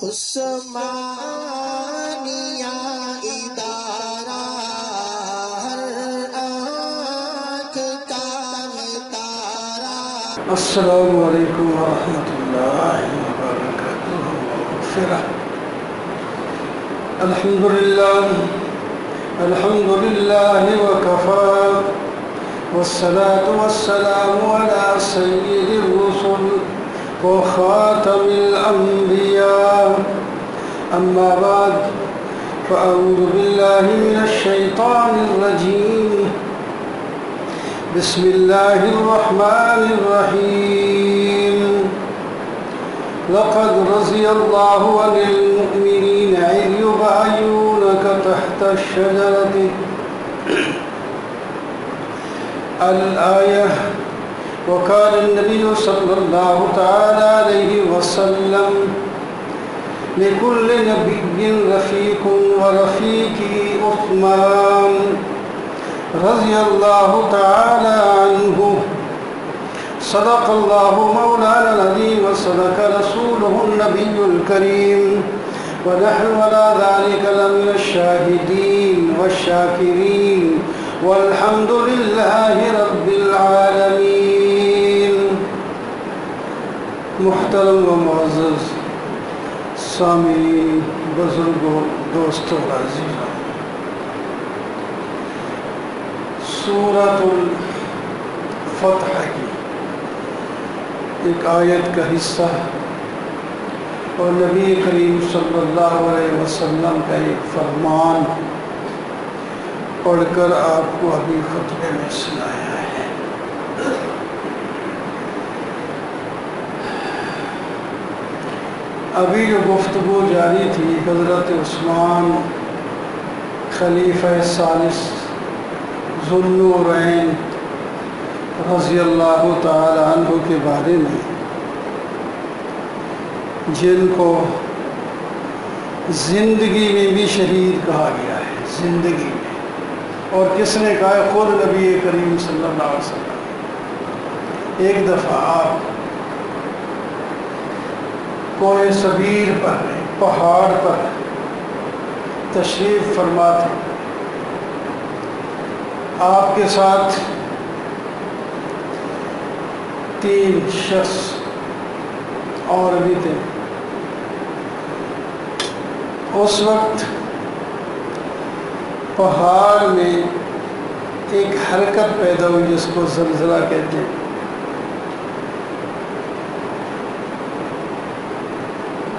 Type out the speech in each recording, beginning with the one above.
عثمانیہ ادارہ ہر آنکھ کا ہے تارا۔ السلام علیکم ورحمۃ اللہ وبرکاتہ۔ الحمد للہ وکفی والصلاة والسلام علی سید الرسل وخاتم الانبیاء، اما بعد فاعوذ باللہ من الشیطان الرجیم، بسم اللہ الرحمن الرحیم۔ لقد رضی اللہ عن المؤمنین اذ یبایعونک تحت الشجرۃ الآیہ، وقال النبی صلی اللہ تعالی علیہ وسلم لكل نبی رفیق ورفیقی عثمان رضی اللہ تعالی عنہ۔ صدق اللہ مولانا العظیم وصدق رسولہ النبی الکریم، ونحن على ذلك لمن الشاہدین والشاکرین، والحمد للہ رب العالمین۔ محترم و معزز سامعین، بزرگوں، دوستوں، عزیزوں، سورۃ الفتح کی ایک آیت کا حصہ اور نبی کریم صلی اللہ علیہ وسلم کا ایک فرمان پڑھ کر آپ کو ابھی خطبے میں سنایا ہے۔ ابھی جو گفتگو جاری تھی حضرت عثمان خلیفہ ثالث ذو النورین رضی اللہ تعالی عنہ کے بارے میں، جن کو زندگی میں بھی شہید کہا گیا ہے، زندگی میں۔ اور کس نے کہا ہے؟ خود نبی کریم صلی اللہ علیہ وسلم۔ ایک دفعہ آپ کوہ صغیر پر، پہاڑ پر تشریف فرما تھے، آپ کے ساتھ 3 شخص اور بھی تھے۔ اس وقت پہاڑ میں ایک حرکت پیدا ہوئی جس کو زلزلہ کہتے ہیں۔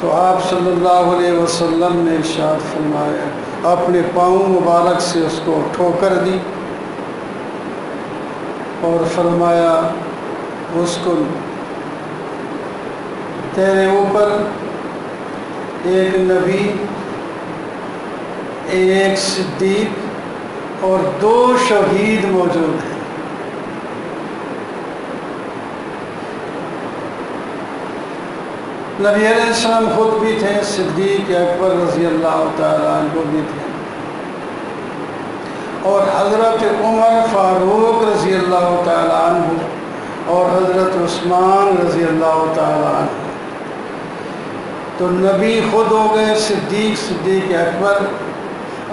تو آپ صلی اللہ علیہ وسلم نے ارشاد فرمایا، اپنے پاؤں مبارک سے اس کو ٹھوکر دی اور فرمایا، اسکن، تیرے اوپر ایک نبی، ایک صدیق اور 2 شہید موجود ہیں۔ نبی علیہ السلام خود بھی تھے، صدیق اکبر رضی اللہ تعالیٰ عنہ بھی تھے، اور حضرت عمر فاروق رضی اللہ تعالیٰ عنہ اور حضرت عثمان رضی اللہ تعالیٰ عنہ۔ تو نبی خود ہو گئے، صدیق اکبر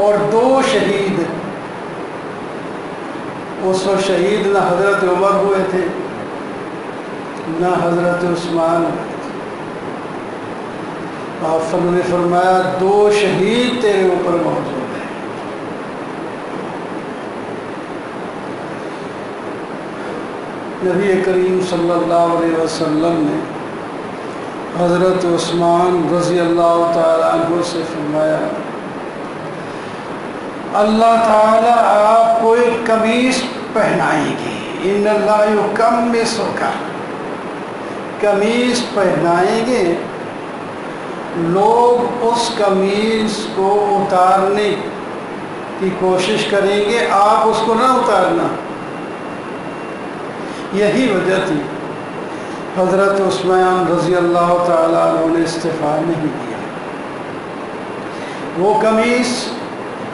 اور 2 شہید۔ اس وقت شہید نہ حضرت عمر ہوئے تھے نہ حضرت عثمان ہوئے تھے۔ آپ نے فرمایا 2 شہید تیرے اوپر موجود ہیں۔ نبی کریم صلی اللہ علیہ وسلم نے حضرت عثمان رضی اللہ تعالیٰ عنہ سے فرمایا، اللہ تعالیٰ آپ کو ایک قمیص پہنائیں گے، ان اللہ یکمسک، قمیص پہنائیں گے، لوگ اس قمیص کو اتارنے کی کوشش کریں گے، آپ اس کو نہ اتارنا۔ یہی وجہ تھی حضرت عثمان رضی اللہ تعالیٰ عنہ نے استعفا نہیں کیا۔ وہ قمیص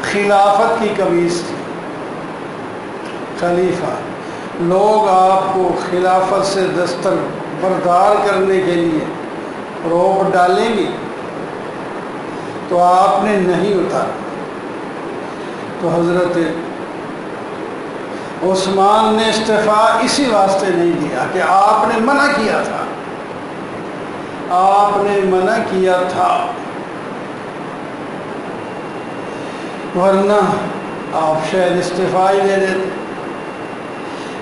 خلافت کی قمیص تھی، خلیفہ، لوگ آپ کو خلافت سے دستبردار کرنے کے لیے روب ڈالیں گے، تو آپ نے نہیں اتارا. تو حضرت عثمان نے استعفیٰ اسی واسطے نہیں دیا کہ آپ نے منع کیا تھا. آپ نے منع کیا تھا، ورنہ آپ شاید استعفیٰ ہی دے دیتے.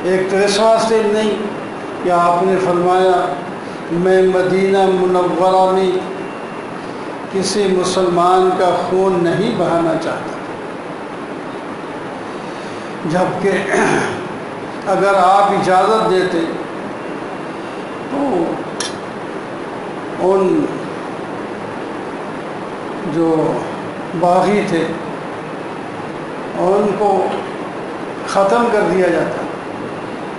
ایک تو اس واسطے نہیں کہ آپ نے فرمایا میں مدینہ منورہ میں کسی مسلمان کا خون نہیں بہانا چاہتا، جبکہ اگر آپ اجازت دیتے تو ان جو باغی تھے ان کو ختم کر دیا جاتا.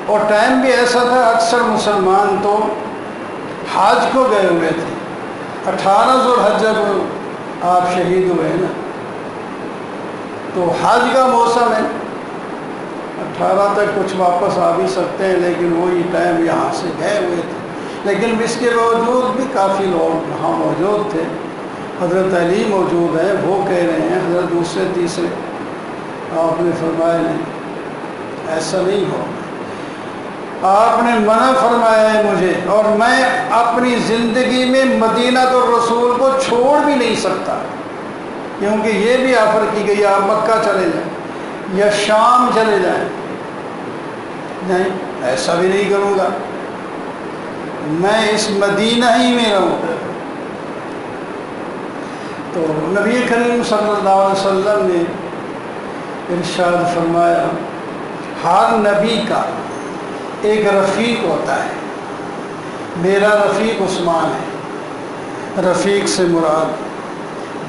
اور ٹائم بھی ایسا تھا اکثر مسلمان تو حج کو گئے ہوئے تھے. 18 ذوالحج جب آپ شہید ہوئے نا تو حج کا موسم ہے، 18 تک کچھ واپس آ بھی سکتے ہیں، لیکن وہی ٹائم یہاں سے گئے ہوئے تھے. لیکن اس کے باوجود بھی کافی لوگ وہاں موجود تھے. حضرت علی موجود ہیں، وہ کہہ رہے ہیں حضرت دوسرے تیسرے. آپ نے فرمایا نہیں، ایسا نہیں ہو. آپ نے منع فرمایا ہے مجھے، اور میں اپنی زندگی میں مدینہ الرسول کو چھوڑ بھی نہیں سکتا، کیونکہ یہ بھی آفر کی گئی آپ مکہ چلے جائیں یا شام چلے جائیں. نہیں، ایسا بھی نہیں کروں گا، میں اس مدینہ ہی میں رہوں. تو نبی کریم صلی اللہ علیہ وسلم نے ارشاد فرمایا ہر نبی کا ایک رفیق ہوتا ہے. میرا رفیق عثمان ہے. رفیق سے مراد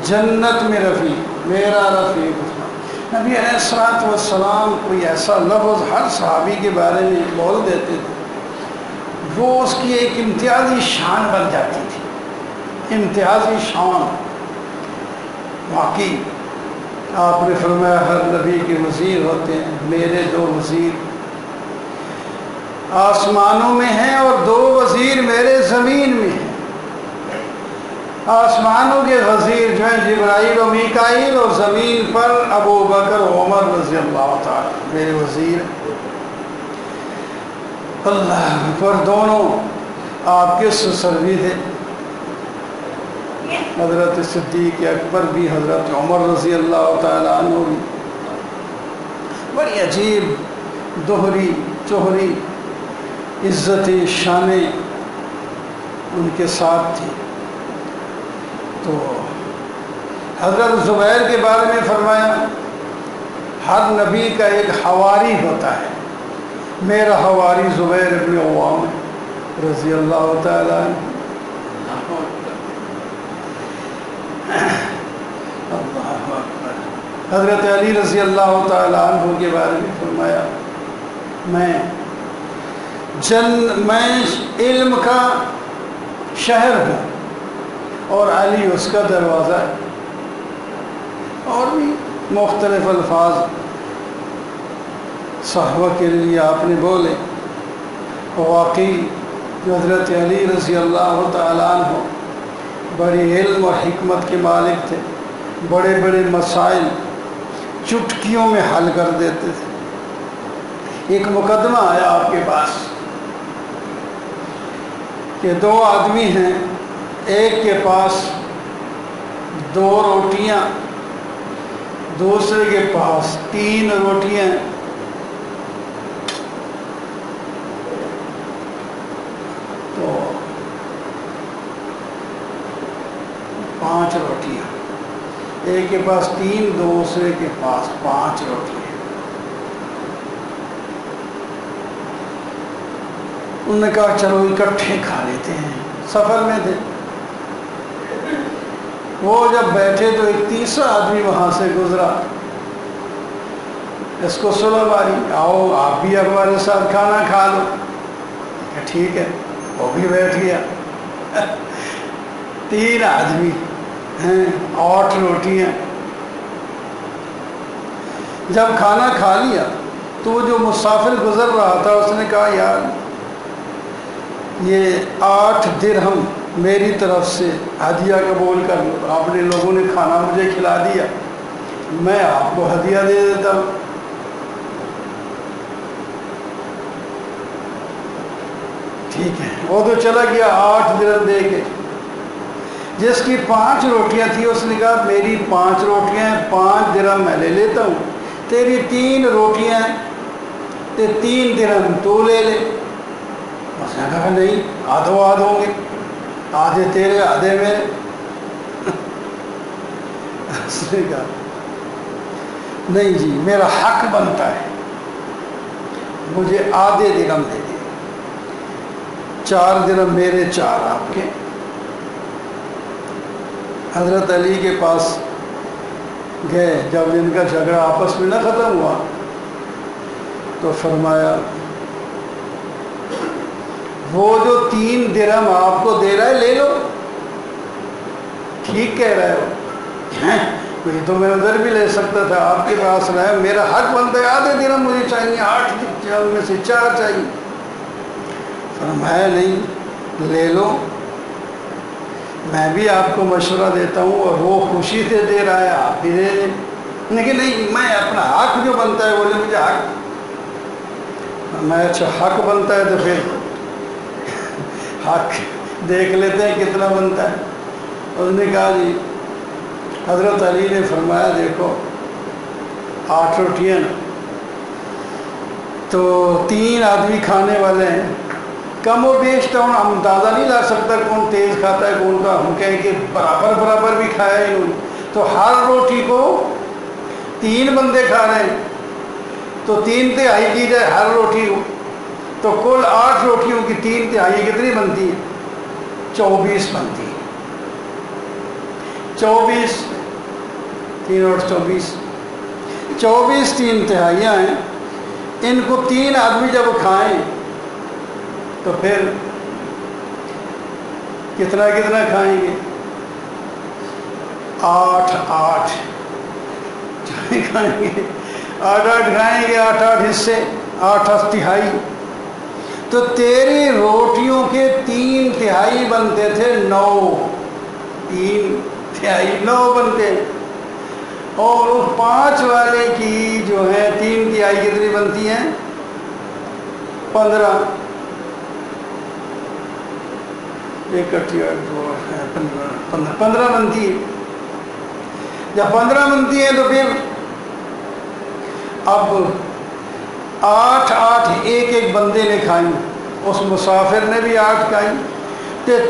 جنت میں رفیق، میرا رفیق عثمان. نبی علیہ الصلوۃ والسلام کوئی ایسا لفظ ہر صحابی کے بارے میں بول دیتے تھے، وہ اس کی ایک امتیازی شان بن جاتی تھی. امتیازی شان. واقعی آپ نے فرمایا ہر نبی کے وزیر ہوتے ہیں، میرے 2 وزیر آسمانوں میں ہیں اور 2 وزیر میرے زمین میں ہیں. آسمانوں کے وزیر جو ہیں جبرائیل و میکائیل، اور زمین پر ابو بکر عمر رضی اللہ تعالی میرے وزیر. اللہ پر دونوں آپ کے سسر تھے، حضرت صدیق اکبر بھی، حضرت عمر رضی اللہ تعالیٰ عنہ بھی. بڑی عجیب دوہری چوہری عزتیں شانیں ان کے ساتھ تھی. تو حضرت زبیر کے بارے میں فرمایا ہر نبی کا ایک حواری ہوتا ہے. میرا حواری زبیر ابن عوام رضی اللہ تعالیٰ عنہ. اللہ اکبر. حضرت علی رضی اللہ تعالیٰ عنہ کے بارے میں فرمایا میں علم کا شہر ہوں اور علی اس کا دروازہ ہے. اور بھی مختلف الفاظ صحابہ کے لیے آپ نے بولے. واقعی حضرت علی رضی اللہ تعالیٰ عنہ بڑی علم اور حکمت کے مالک تھے. بڑے بڑے مسائل چٹکیوں میں حل کر دیتے تھے. ایک مقدمہ آیا آپ کے پاس کہ 2 آدمی ہیں، ایک کے پاس 2 روٹیاں، دوسرے کے پاس 3 روٹیاں. تو 5 روٹیاں، ایک کے پاس 3، دوسرے کے پاس 5 روٹیاں. انہوں نے کہا چلو اکٹھے کھا لیتے ہیں. سفر میں تھے وہ، جب بیٹھے تو ایک تیسرا آدمی وہاں سے گزرا. اس کو سلب آ رہی، آؤ آپ بھی ہمارے ساتھ کھانا کھا لو. ٹھیک ہے، وہ بھی بیٹھ گیا. 3 آدمی ہیں، 8 روٹیاں. جب کھانا کھا لیا تو وہ جو مسافر گزر رہا تھا اس نے کہا یار یہ 8 درہم میری طرف سے ہدیہ قبول کر لو. آپ نے لوگوں نے کھانا مجھے کھلا دیا, میں آپ کو ہدیہ دے دیتا ہوں. ٹھیک ہے, وہ تو چلا گیا 8 درہم دے کے. جس کی 5 روٹیاں تھیں اس نے کہا میری 5 روٹیاں ہیں, 5 درہم میں لے لیتا ہوں, تیری 3 روٹیاں ہیں تے 3 درہم تو لے لے. اس نے کہا نہیں, آدھو آدھ ہوں گے, آدھے تیرے آدھے میرے. اس نے کہا نہیں جی, میرا حق بنتا ہے, مجھے آدھے درہم دے دیں, 4 درہم میرے 4 آپ کے. حضرت علی کے پاس گئے, جب ان کا جھگڑا آپس میں نہ ختم ہوا تو فرمایا وہ جو 3 درہم آپ کو دے رہا ہے لے لو, ٹھیک کہہ رہے ہو, یہ تو میں ادھر بھی لے سکتا تھا, آپ کے پاس رہا ہے, میرا حق بنتا ہے, آدھے درہم مجھے چاہیے, 8 میں سے 4 چاہیے. فرمایا نہیں لے لو, میں بھی آپ کو مشورہ دیتا ہوں, اور وہ خوشی سے دے رہا ہے, آپ بھی دے دیں. لیکن نہیں, میں اپنا حق جو بنتا ہے بولے مجھے حق. میں اچھا حق بنتا ہے تو پھر حق دیکھ لیتے ہیں کتنا بنتا ہے. اس نے کہا جی, حضرت علی نے فرمایا دیکھو 8 روٹیاں تو 3 آدمی کھانے والے ہیں, کم و بیش تو ہم اندازہ نہیں لا سکتا کون تیز کھاتا ہے کون کا, ہم کہیں کہ برابر بھی کھایا ہی انہوں نے, تو ہر روٹی کو 3 بندے کھا رہے ہیں, تو 3/3 کی جائے ہر روٹی کو, تو کل 8 روٹیوں کی 3/3 کتنی بنتی ہے؟ 24 بنتی ہے. 24 3 اور 24 3/3 ہیں. ان کو 3 آدمی جب کھائیں تو پھر کتنا کھائیں گے؟ 8 کھائیں گے, 8 کھائیں گے, 8 حصے, 8 تہائی. تو تیری روٹیوں کے 3/3 بنتے تھے 9, 3/3 9 بنتے, اور اس 5 والے کی جو ہے 3/3 کتنی بنتی ہیں؟ 15. 15 بنتی ہے. جب 15 بنتی ہے تو پھر اب 8 ایک بندے نے کھائی, اس مسافر نے بھی 8 کھائی,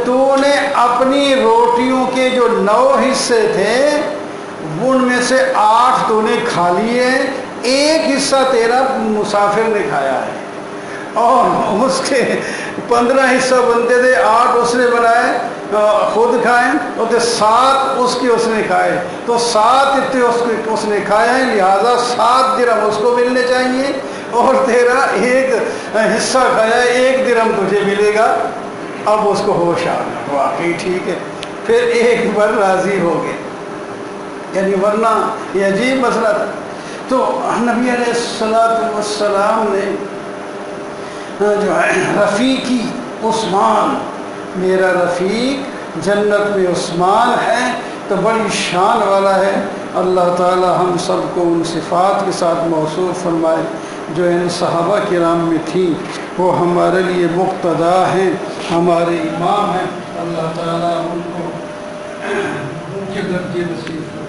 تو نے اپنی روٹیوں کے جو 9 حصے تھے ان میں سے 8 تو نے کھا لیے, 1 حصہ تیرا مسافر نے کھایا ہے, اور اس کے 15 حصہ بنتے تھے, 8 اس نے بنائے خود کھائے, اور 7 اس نے کھائے, تو 7 اتنے اس نے کھائے ہیں, لہذا 7 درہم اس کو ملنے چاہیے, اور تیرا 1 حصہ کھایا ہے, 1 درہم تجھے ملے گا. اب اس کو ہوش آ گیا, واقعی ٹھیک ہے, پھر ایک بار راضی ہو گئے, یعنی ورنہ یہ عجیب مسئلہ تھا. تو نبی علیہ السلام نے جو ہے رفیقی عثمان, میرا رفیق جنت میں عثمان ہے, تو بڑی شان والا ہے. اللہ تعالی ہم سب کو ان صفات کے ساتھ موصوف فرمائے جو ان صحابہ کرام میں تھیں, وہ ہمارے لیے مقتدا ہیں, ہمارے امام ہیں. اللہ تعالی ان کو ان کے درجے نصیب فرمائے.